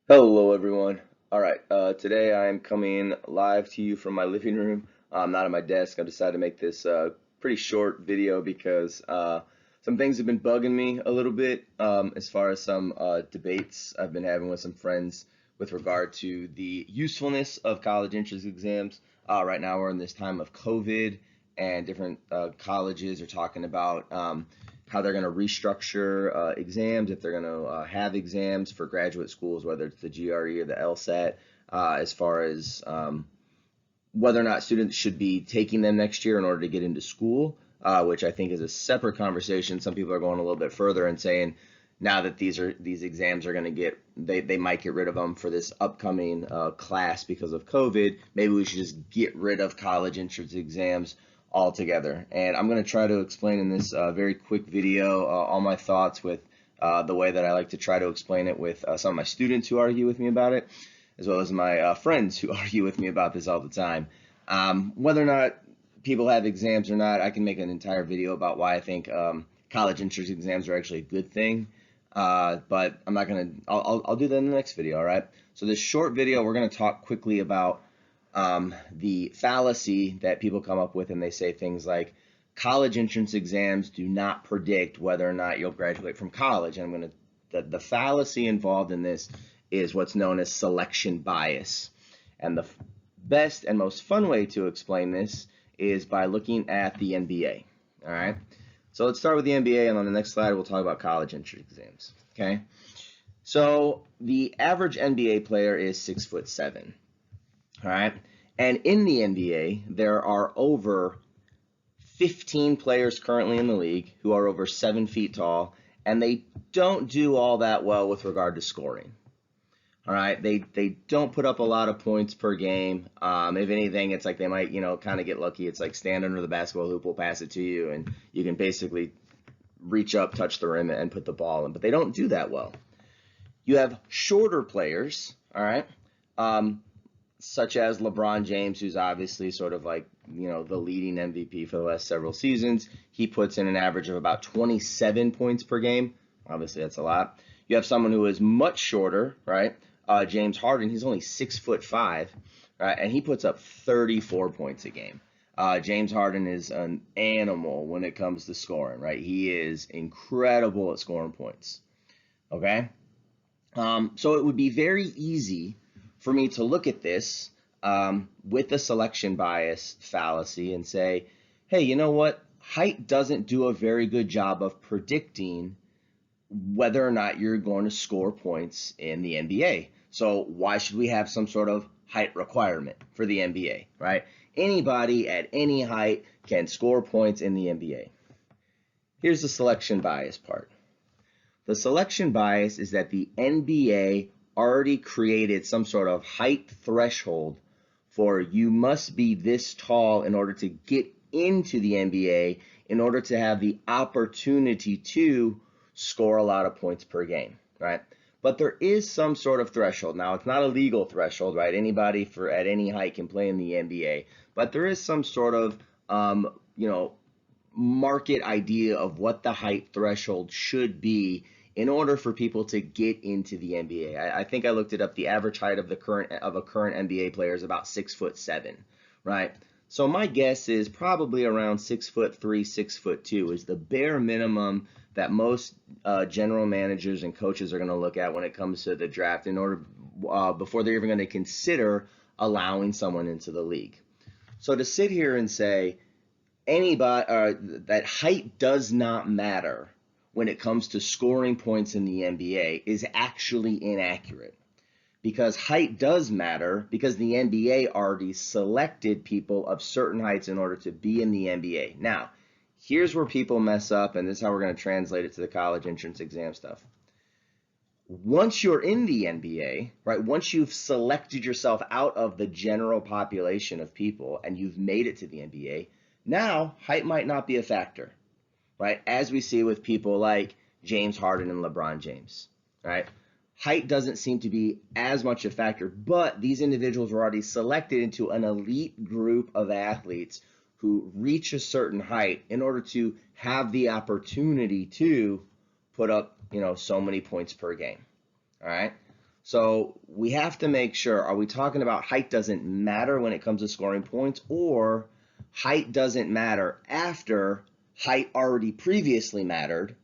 Hello everyone. All right, today I am coming live to you from my living room. I'm not at my desk. I decided to make this pretty short video because some things have been bugging me a little bit as far as some debates I've been having with some friends with regard to the usefulness of college entrance exams. Right now we're in this time of COVID, and different colleges are talking about how they're going to restructure exams, if they're going to have exams for graduate schools, whether it's the GRE or the LSAT, as far as whether or not students should be taking them next year in order to get into school, which I think is a separate conversation. Some people are going a little bit further and saying now that these exams are going to they might get rid of them for this upcoming class because of COVID. Maybe we should just get rid of college entrance exams altogether. And I'm going to try to explain in this very quick video all my thoughts with the way that I like to try to explain it with some of my students who argue with me about it, as well as my friends who argue with me about this all the time. Whether or not people have exams or not, I can make an entire video about why I think college entrance exams are actually a good thing. But I'm not going to, I'll do that in the next video, all right? So this short video, we're going to talk quickly about the fallacy that people come up with, and they say things like college entrance exams do not predict whether or not you'll graduate from college. And I'm going to, the fallacy involved in this is what's known as selection bias. And the best and most fun way to explain this is by looking at the NBA. All right. So let's start with the NBA, and on the next slide, we'll talk about college entrance exams. Okay. So the average NBA player is 6'7". All right. And in the NBA, there are over 15 players currently in the league who are over 7 feet tall, and they don't do all that well with regard to scoring. All right, they don't put up a lot of points per game. If anything, it's like they might, kind of get lucky. It's like stand under the basketball hoop, we'll pass it to you, and you can basically reach up, touch the rim, and put the ball in. But they don't do that well. You have shorter players, all right, such as LeBron James, who's obviously sort of like, the leading MVP for the last several seasons. He puts in an average of about 27 points per game. Obviously, that's a lot. You have someone who is much shorter, right? James Harden, he's only 6'5", right? And he puts up 34 points a game. James Harden is an animal when it comes to scoring, right? He is incredible at scoring points. Okay? So it would be very easy for me to look at this with the selection bias fallacy and say, hey, you know what? Height doesn't do a very good job of predicting whether or not you're going to score points in the NBA. So why should we have some sort of height requirement for the NBA, right? Anybody at any height can score points in the NBA. Here's the selection bias part. The selection bias is that the NBA already created some sort of height threshold for you must be this tall in order to get into the NBA, in order to have the opportunity to score a lot of points per game, right? But there is some sort of threshold. Now, it's not a legal threshold, right? Anybody at any height can play in the NBA, but there is some sort of, market idea of what the height threshold should be in order for people to get into the NBA. I think I looked it up. The average height of a current NBA player is about 6'7", right? So my guess is probably around 6'3", 6'2" is the bare minimum that most general managers and coaches are going to look at when it comes to the draft in order before they're even going to consider allowing someone into the league. So to sit here and say that height does not matter when it comes to scoring points in the NBA is actually inaccurate, because height does matter, because the NBA already selected people of certain heights in order to be in the NBA. Now, here's where people mess up, and this is how we're going to translate it to the college entrance exam stuff. Once you're in the NBA, right, once you've selected yourself out of the general population of people and you've made it to the NBA, now height might not be a factor, right? As we see with people like James Harden and LeBron James, right? Height doesn't seem to be as much a factor, but these individuals were already selected into an elite group of athletes who reach a certain height in order to have the opportunity to put up, so many points per game. All right. So we have to make sure, are we talking about height doesn't matter when it comes to scoring points, or height doesn't matter after height already previously mattered?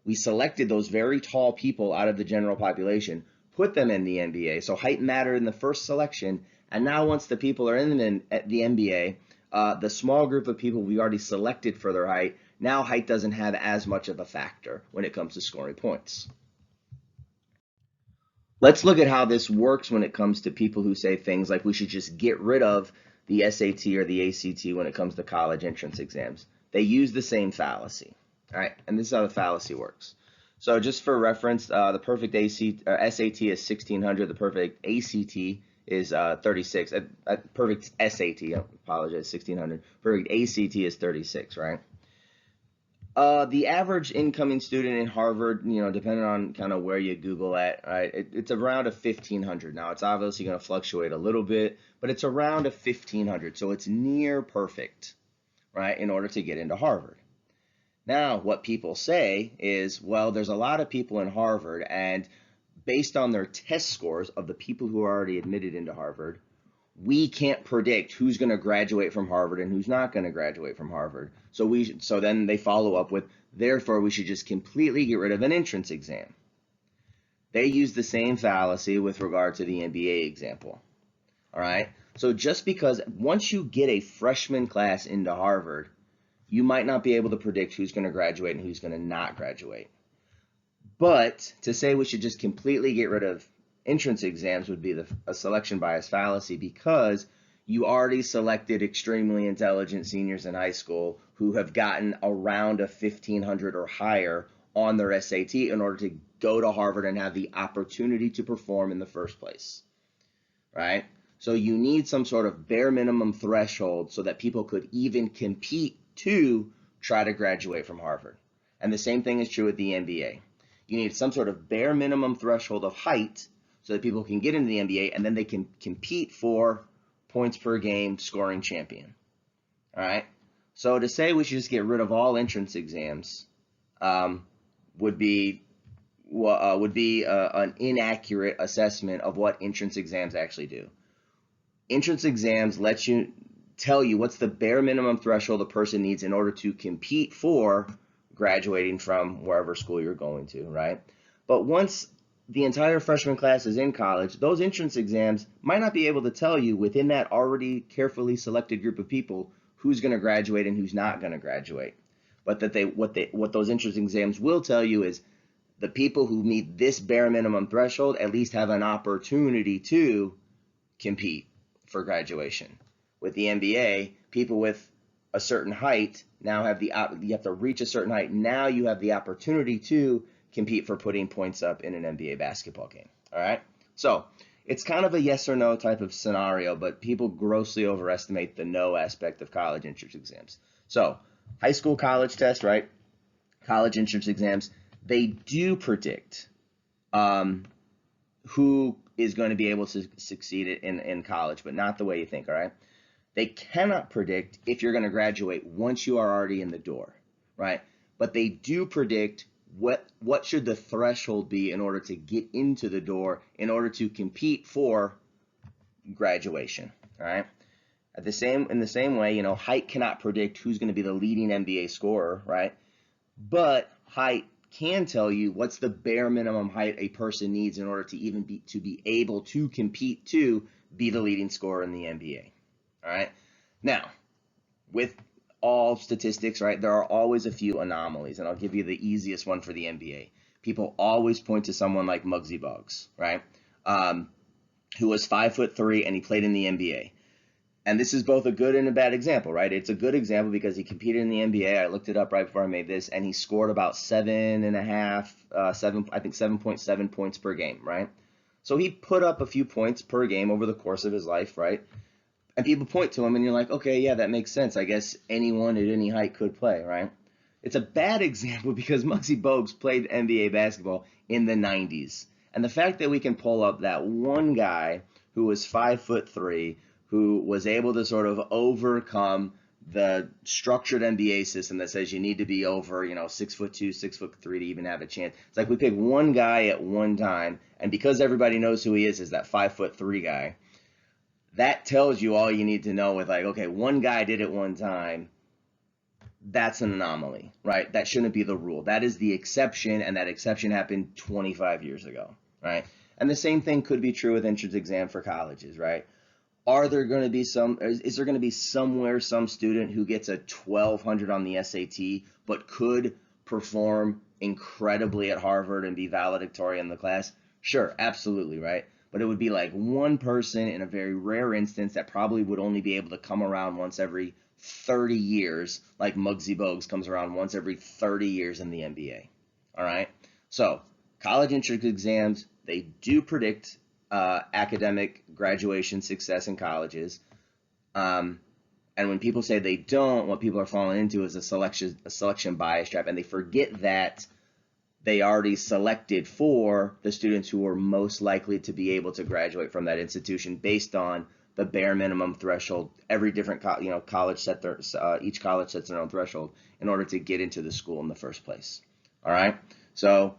We selected those very tall people out of the general population, put them in the NBA. So height mattered in the first selection, and now once the people are in the NBA, the small group of people we already selected for their height, now height doesn't have as much of a factor when it comes to scoring points. Let's look at how this works when it comes to people who say things like we should just get rid of the SAT or the ACT when it comes to college entrance exams. They use the same fallacy. All right, and this is how the fallacy works. So just for reference, the perfect SAT is 1600, the perfect ACT is 36. Perfect SAT, I apologize, 1600. Perfect ACT is 36, right? The average incoming student in Harvard, depending on kind of where you Google at, right, it's around a 1500. Now, it's obviously going to fluctuate a little bit, but it's around a 1500. So it's near perfect, right, in order to get into Harvard. Now, what people say is, well, there's a lot of people in Harvard, and based on their test scores of the people who are already admitted into Harvard, we can't predict who's going to graduate from Harvard and who's not going to graduate from Harvard. So then they follow up with, therefore, we should just completely get rid of an entrance exam. They use the same fallacy with regard to the MBA example. All right. So just because once you get a freshman class into Harvard, you might not be able to predict who's going to graduate and who's going to not graduate. But to say we should just completely get rid of entrance exams would be a selection bias fallacy, because you already selected extremely intelligent seniors in high school who have gotten around a 1500 or higher on their SAT in order to go to Harvard and have the opportunity to perform in the first place, right? So you need some sort of bare minimum threshold so that people could even compete to try to graduate from Harvard. And the same thing is true with the MBA. You need some sort of bare minimum threshold of height so that people can get into the NBA, and then they can compete for points per game scoring champion. All right. So to say we should just get rid of all entrance exams would be an inaccurate assessment of what entrance exams actually do. Entrance exams let you tell you what's the bare minimum threshold a person needs in order to compete for graduating from wherever school you're going to, right? But once the entire freshman class is in college, those entrance exams might not be able to tell you within that already carefully selected group of people who's going to graduate and who's not going to graduate. But what those entrance exams will tell you is the people who meet this bare minimum threshold at least have an opportunity to compete for graduation. With the MBA, people with a certain height now you have to reach a certain height. Now you have the opportunity to compete for putting points up in an NBA basketball game. All right. So it's kind of a yes or no type of scenario, but people grossly overestimate the no aspect of college entrance exams. So high school, college test, right? College entrance exams, they do predict who is going to be able to succeed in college, but not the way you think. All right. They cannot predict if you're going to graduate once you are already in the door, right? But they do predict what should the threshold be in order to get into the door in order to compete for graduation, all right? In the same way, height cannot predict who's going to be the leading NBA scorer, right? But height can tell you what's the bare minimum height a person needs in order to even be able to compete to be the leading scorer in the NBA. All right. Now, with all statistics, right, there are always a few anomalies, and I'll give you the easiest one for the NBA. People always point to someone like Muggsy Bogues, right, who was 5'3" and he played in the NBA. And this is both a good and a bad example, right? It's a good example because he competed in the NBA. I looked it up right before I made this, and he scored about 7.7 points per game, right? So he put up a few points per game over the course of his life, right? And people point to him and you're like, okay, yeah, that makes sense. I guess anyone at any height could play, right? It's a bad example because Muggsy Bogues played NBA basketball in the 90s. And the fact that we can pull up that one guy who was 5'3", who was able to sort of overcome the structured NBA system that says you need to be over, 6'2", 6'3" to even have a chance. It's like we pick one guy at one time, and because everybody knows who he is that 5'3" guy, that tells you all you need to know with like, okay, one guy did it one time. That's an anomaly, right? That shouldn't be the rule. That is the exception, and that exception happened 25 years ago, right? And the same thing could be true with entrance exam for colleges, right? Is there going to be somewhere some student who gets a 1200 on the SAT but could perform incredibly at Harvard and be valedictorian in the class? Sure, absolutely, right? But it would be like one person in a very rare instance that probably would only be able to come around once every 30 years, like Muggsy Bogues comes around once every 30 years in the NBA. All right? So, college entrance exams, they do predict academic graduation success in colleges. And when people say they don't, what people are falling into is a selection bias trap, and they forget that they already selected for the students who were most likely to be able to graduate from that institution based on the bare minimum threshold. Every different college set their each college sets their own threshold in order to get into the school in the first place. All right. So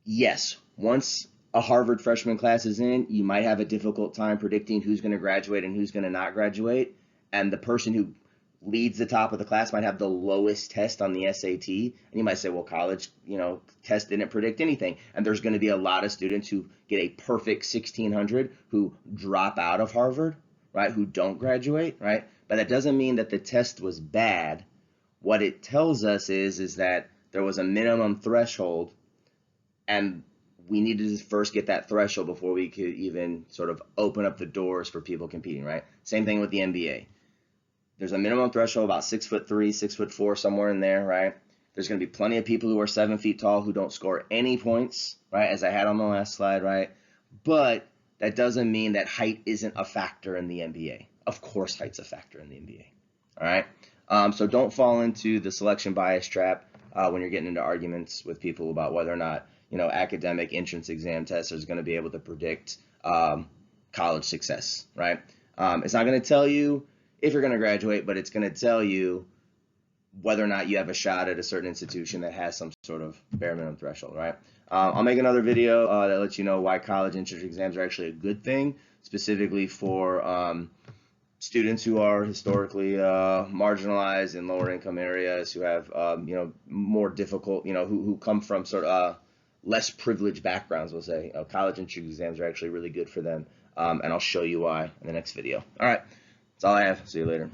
yes, once a Harvard freshman class is in, you might have a difficult time predicting who's going to graduate and who's going to not graduate. And the person who leads the top of the class might have the lowest test on the SAT. And you might say, well, college, test didn't predict anything. And there's going to be a lot of students who get a perfect 1600 who drop out of Harvard, right? Who don't graduate, right? But that doesn't mean that the test was bad. What it tells us is that there was a minimum threshold, and we needed to first get that threshold before we could even sort of open up the doors for people competing, right? Same thing with the NBA. There's a minimum threshold about 6'3", 6'4", somewhere in there, right? There's going to be plenty of people who are 7 feet tall who don't score any points, right? As I had on the last slide, right? But that doesn't mean that height isn't a factor in the NBA. Of course, height's a factor in the NBA. All right. So don't fall into the selection bias trap when you're getting into arguments with people about whether or not academic entrance exam testers are going to be able to predict college success, right? It's not going to tell you if you're going to graduate, but it's going to tell you whether or not you have a shot at a certain institution that has some sort of bare minimum threshold, right? I'll make another video that lets you know why college entrance exams are actually a good thing, specifically for students who are historically marginalized in lower income areas, who have more difficult, who come from sort of less privileged backgrounds, we'll say. College entrance exams are actually really good for them, and I'll show you why in the next video. All right. That's all I have. See you later.